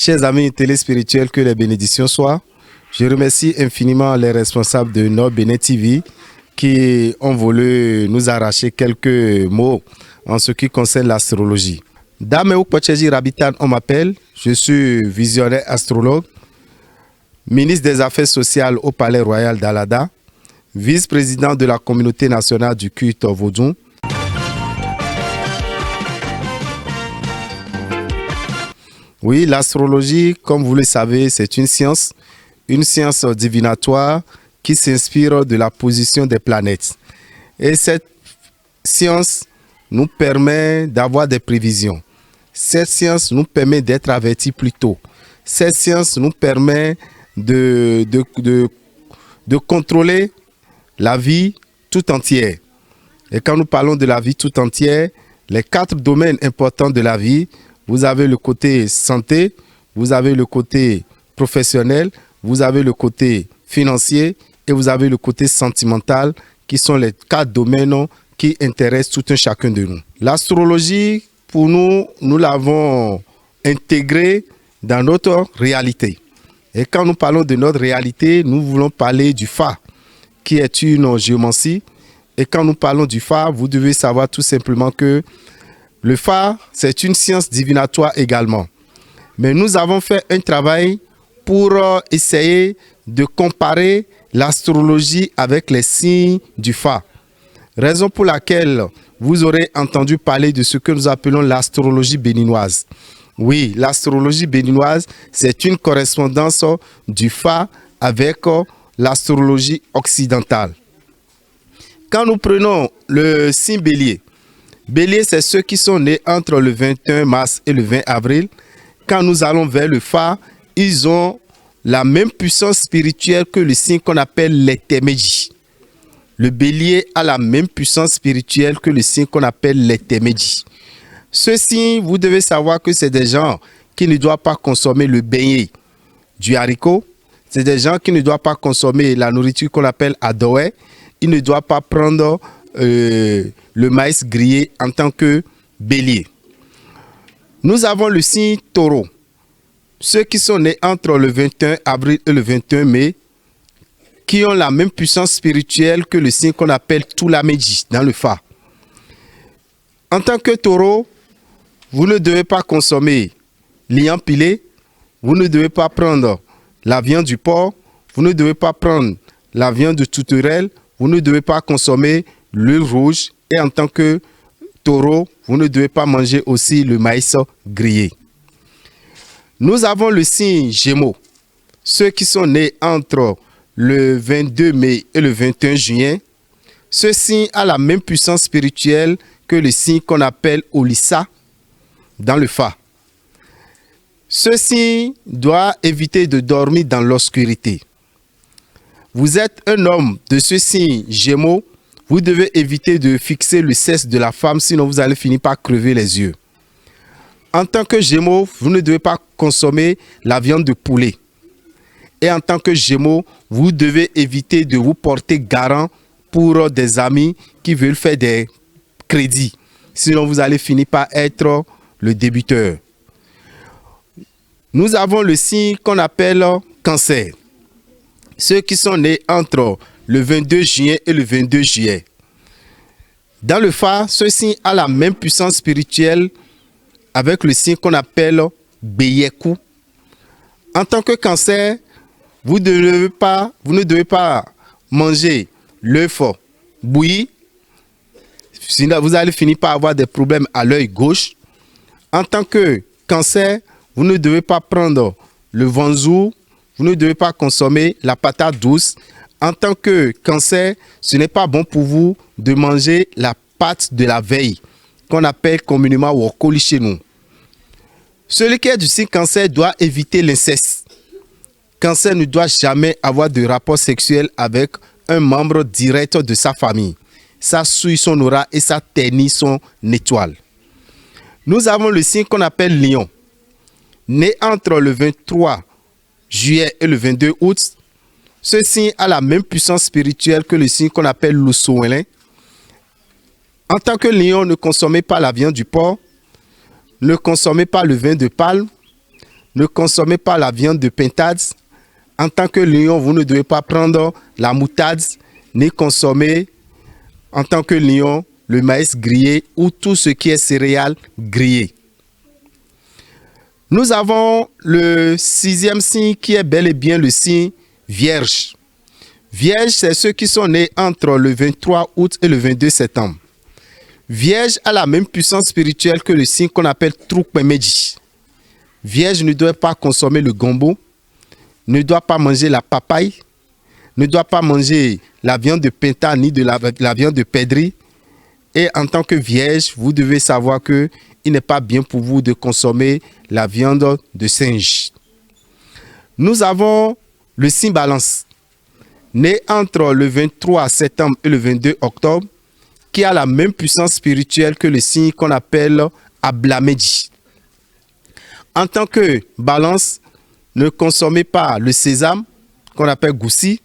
Chers amis téléspirituels, que les bénédictions soient. Je remercie infiniment les responsables de Nord Bénin TV qui ont voulu nous arracher quelques mots en ce qui concerne l'astrologie. Dame Pocheji Rabitan, on m'appelle. Je suis visionnaire astrologue, ministre des Affaires sociales au Palais Royal d'Alada, vice-président de la communauté nationale du culte Vodou. Oui, l'astrologie, comme vous le savez, c'est une science divinatoire qui s'inspire de la position des planètes. Et cette science nous permet d'avoir des prévisions. Cette science nous permet d'être avertis plus tôt. Cette science nous permet de contrôler la vie tout entière. Et quand nous parlons de la vie tout entière, les 4 domaines importants de la vie, vous avez le côté santé, vous avez le côté professionnel, vous avez le côté financier et vous avez le côté sentimental qui sont les 4 domaines qui intéressent tout un chacun de nous. L'astrologie, pour nous, nous l'avons intégrée dans notre réalité. Et quand nous parlons de notre réalité, nous voulons parler du Fa, qui est une géomancie. Et quand nous parlons du Fa, vous devez savoir tout simplement que le Fa, c'est une science divinatoire également. Mais nous avons fait un travail pour essayer de comparer l'astrologie avec les signes du Fa. Raison pour laquelle vous aurez entendu parler de ce que nous appelons l'astrologie béninoise. Oui, l'astrologie béninoise, c'est une correspondance du Fa avec l'astrologie occidentale. Quand nous prenons le signe Bélier, Bélier, c'est ceux qui sont nés entre le 21 mars et le 20 avril. Quand nous allons vers le Fa, ils ont la même puissance spirituelle que le signe qu'on appelle les Temeji. Le Bélier a la même puissance spirituelle que le signe qu'on appelle les Temeji. Ce signe, vous devez savoir que c'est des gens qui ne doivent pas consommer le beignet du haricot. C'est des gens qui ne doivent pas consommer la nourriture qu'on appelle adoé. Ils ne doivent pas prendre le maïs grillé en tant que bélier. Nous avons le signe taureau. Ceux qui sont nés entre le 21 avril et le 21 mai, qui ont la même puissance spirituelle que le signe qu'on appelle Toulameji dans le Fa. En tant que taureau, vous ne devez pas consommer liant pilé, vous ne devez pas prendre la viande du porc, vous ne devez pas prendre la viande de tourterelle, vous ne devez pas consommer l'huile rouge et en tant que taureau, vous ne devez pas manger aussi le maïs grillé. Nous avons le signe Gémeaux. Ceux qui sont nés entre le 22 mai et le 21 juin, ce signe a la même puissance spirituelle que le signe qu'on appelle Olissa dans le Fa. Ce signe doit éviter de dormir dans l'obscurité. Vous êtes un homme de ce signe Gémeaux, vous devez éviter de fixer le sexe de la femme, sinon vous allez finir par crever les yeux. En tant que Gémeaux, vous ne devez pas consommer la viande de poulet. Et en tant que Gémeaux, vous devez éviter de vous porter garant pour des amis qui veulent faire des crédits. Sinon, vous allez finir par être le débiteur. Nous avons le signe qu'on appelle Cancer. Ceux qui sont nés entre le 22 juin et le 22 juillet. Dans le Fa, ce signe a la même puissance spirituelle avec le signe qu'on appelle Beyekou. En tant que Cancer, vous ne devez pas manger l'œuf bouilli. Sinon, vous allez finir par avoir des problèmes à l'œil gauche. En tant que Cancer, vous ne devez pas prendre le vanzou. Vous ne devez pas consommer la patate douce. En tant que Cancer, ce n'est pas bon pour vous de manger la pâte de la veille, qu'on appelle communément wokoli chez nous. Celui qui est du signe Cancer doit éviter l'inceste. Cancer ne doit jamais avoir de rapport sexuel avec un membre direct de sa famille. Ça souille son aura et ça ternit son étoile. Nous avons le signe qu'on appelle Lion. Né entre le 23 juillet et le 22 août, ce signe a la même puissance spirituelle que le signe qu'on appelle Lusouelin. En tant que lion, ne consommez pas la viande du porc, ne consommez pas le vin de palme, ne consommez pas la viande de pintade. En tant que lion, vous ne devez pas prendre la moutarde, ni consommer en tant que lion le maïs grillé ou tout ce qui est céréales grillées. Nous avons le 6e signe qui est bel et bien le signe vierge. Vierge, c'est ceux qui sont nés entre le 23 août et le 22 septembre. Vierge a la même puissance spirituelle que le signe qu'on appelle Troukpemedji. Vierge ne doit pas consommer le gombo, ne doit pas manger la papaye, ne doit pas manger la viande de pinta ni de la viande de pèdri. Et en tant que vierge, vous devez savoir qu'il n'est pas bien pour vous de consommer la viande de singe. Nous avons le signe balance, né entre le 23 septembre et le 22 octobre, qui a la même puissance spirituelle que le signe qu'on appelle Ablamedji. En tant que balance, ne consommez pas le sésame, qu'on appelle goussi,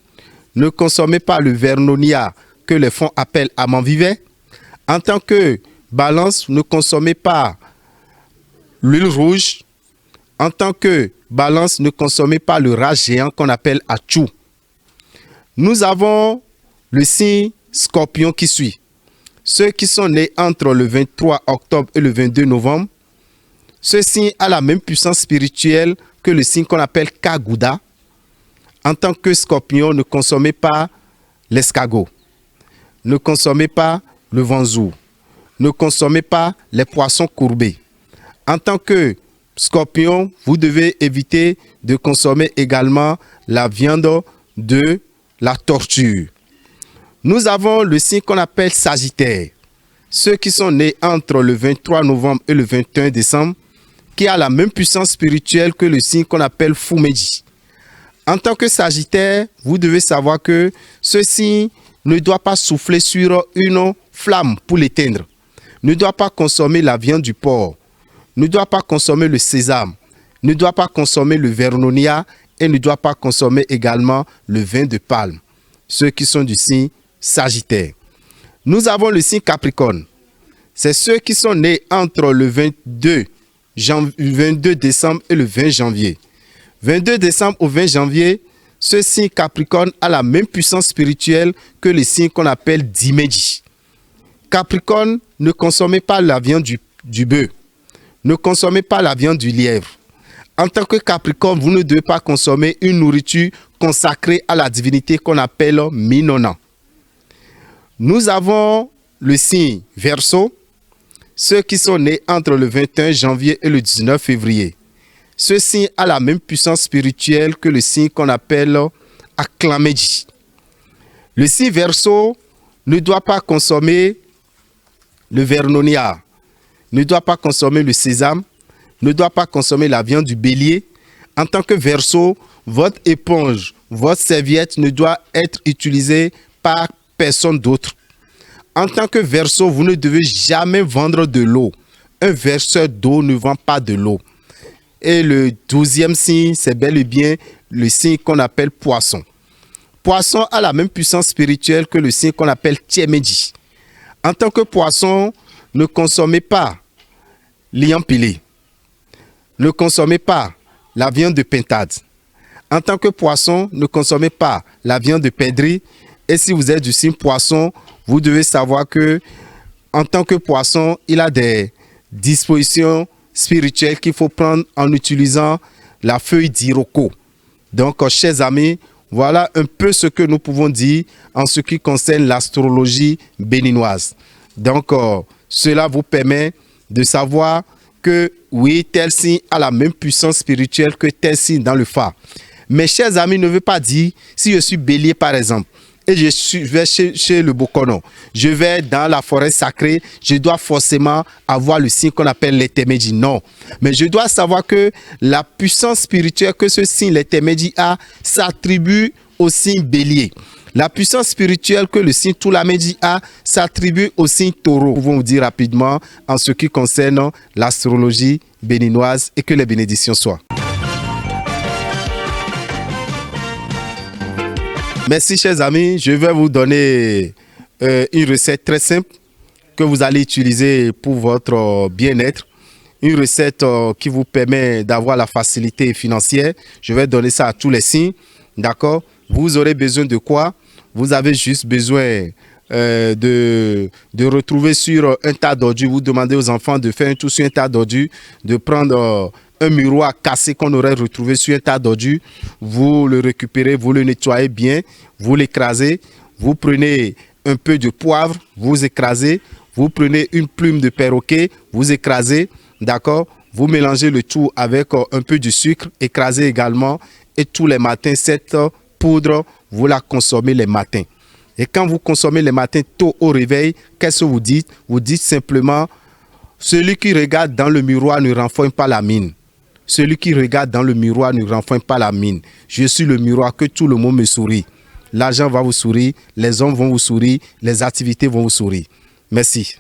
ne consommez pas le vernonia, que les fonds appellent amand-vivet. En tant que balance, ne consommez pas l'huile rouge. En tant que balance, ne consommez pas le rat géant qu'on appelle achou. Nous avons le signe scorpion qui suit. Ceux qui sont nés entre le 23 octobre et le 22 novembre, ce signe a la même puissance spirituelle que le signe qu'on appelle Kagouda. En tant que scorpion, ne consommez pas l'escargot. Ne consommez pas le vanzou. Ne consommez pas les poissons courbés. En tant que scorpion, vous devez éviter de consommer également la viande de la tortue. Nous avons le signe qu'on appelle Sagittaire. Ceux qui sont nés entre le 23 novembre et le 21 décembre, qui a la même puissance spirituelle que le signe qu'on appelle Fumedji. En tant que Sagittaire, vous devez savoir que ce signe ne doit pas souffler sur une flamme pour l'éteindre, ne doit pas consommer la viande du porc, ne doit pas consommer le sésame, ne doit pas consommer le vernonia et ne doit pas consommer également le vin de palme. Ceux qui sont du signe Sagittaire. Nous avons le signe Capricorne. C'est ceux qui sont nés entre le 22 décembre et le 20 janvier. 22 décembre au 20 janvier, ce signe Capricorne a la même puissance spirituelle que les signes qu'on appelle Diméji. Capricorne, ne consommez pas la viande du bœuf. Ne consommez pas la viande du lièvre. En tant que Capricorne, vous ne devez pas consommer une nourriture consacrée à la divinité qu'on appelle Minona. Nous avons le signe Verseau, ceux qui sont nés entre le 21 janvier et le 19 février. Ce signe a la même puissance spirituelle que le signe qu'on appelle Aklamedji. Le signe Verseau ne doit pas consommer le vernonia, ne doit pas consommer le sésame, ne doit pas consommer la viande du bélier. En tant que Verseau, votre éponge, votre serviette ne doit être utilisée par personne d'autre. En tant que Verseau, vous ne devez jamais vendre de l'eau. Un verseur d'eau ne vend pas de l'eau. Et le 12e signe, c'est bel et bien le signe qu'on appelle Poisson. Poisson a la même puissance spirituelle que le signe qu'on appelle Tiemedji. En tant que Poisson, ne consommez pas liant pilé. Ne consommez pas la viande de pintade. En tant que Poisson, ne consommez pas la viande de pèdri. Et si vous êtes du signe Poisson, vous devez savoir que en tant que Poisson, il a des dispositions spirituelles qu'il faut prendre en utilisant la feuille d'Iroko. Donc, chers amis, voilà un peu ce que nous pouvons dire en ce qui concerne l'astrologie béninoise. Donc, cela vous permet de savoir que oui, tel signe a la même puissance spirituelle que tel signe dans le phare. Mes chers amis, ne veut pas dire, si je suis bélier par exemple, et je vais chez le Bokono, je vais dans la forêt sacrée, je dois forcément avoir le signe qu'on appelle l'Etemedji. Non, mais je dois savoir que la puissance spirituelle que ce signe l'Etemedji a s'attribue au signe bélier. La puissance spirituelle que le signe Toulamedji a s'attribue au signe taureau. Nous pouvons vous dire rapidement en ce qui concerne l'astrologie béninoise et que les bénédictions soient. Merci chers amis, je vais vous donner une recette très simple que vous allez utiliser pour votre bien-être. une recette qui vous permet d'avoir la facilité financière. Je vais donner ça à tous les signes. D'accord? Vous aurez besoin de quoi? Vous avez juste besoin de retrouver sur un tas d'ordures. Vous demandez aux enfants de faire un tour sur un tas d'ordures, de prendre un miroir cassé qu'on aurait retrouvé sur un tas d'ordures. Vous le récupérez, vous le nettoyez bien, vous l'écrasez. Vous prenez un peu de poivre, vous écrasez. Vous prenez une plume de perroquet, vous écrasez. D'accord? Vous mélangez le tout avec un peu de sucre, écrasé également. Et tous les matins, cette poudre, vous la consommez les matins. Et quand vous consommez les matins tôt au réveil, qu'est-ce que vous dites? Vous dites simplement, celui qui regarde dans le miroir ne renfrogne pas la mine. Celui qui regarde dans le miroir ne renfrogne pas la mine. Je suis le miroir, que tout le monde me sourit. L'argent va vous sourire, les hommes vont vous sourire, les activités vont vous sourire. Merci.